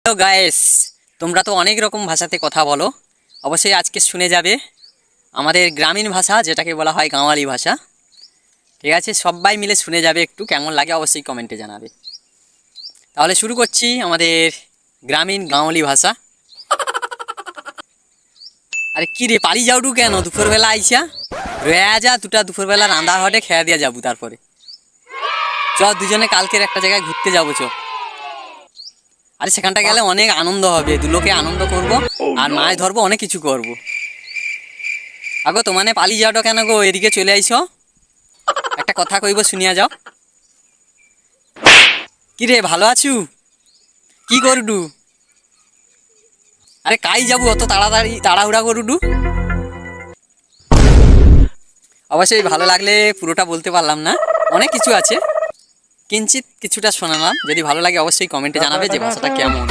Hello guys, তোমরা তো অনেক রকম ভাষাতে কথা বলো। অবশ্যই আজকে শুনে যাবে আমাদের গ্রামীণ ভাষা, যেটাকে বলা হয় গাঁওয়ালি ভাষা। ঠিক আছে, সবাই মিলে শুনে যাবে, একটু কেমন লাগে অবশ্যই কমেন্টে জানাবে। তাহলে শুরু করছি আমাদের গ্রামীণ গাঁওয়ালি ভাষা। আরে কি রে, পালিয়ে যাওটু কেন? দুপুরবেলা আইসা রয়ে যা, দুটা দুপুরবেলা রান্না হটে খেয়ে দিয়া যাবো। তারপরে চ দুজনে কালকের একটা জায়গায় ঘুরতে যাবো, চ। আরে সেখানটা গেলে অনেক আনন্দ হবে, দুলোকে আনন্দ করব আর মাছ ধরবো, অনেক কিছু করব। আগো তোমানে পালিয়ে যাওটা কেন গো? এদিকে চলে আইসো, একটা কথা কইব, শুনিয়া যাও। কি রে, ভালো আছু? কি করুডু? আরে কাই যাবো অত তাড়াতাড়ি তাড়াহুড়া করুডু? অবশ্যই ভালো লাগলে, পুরোটা বলতে পারলাম না, অনেক কিছু আছে, কিঞ্চিত কিছুটা শোনালাম। যদি ভালো লাগে অবশ্যই কমেন্টে জানাবে যে ভাষাটা কেমন।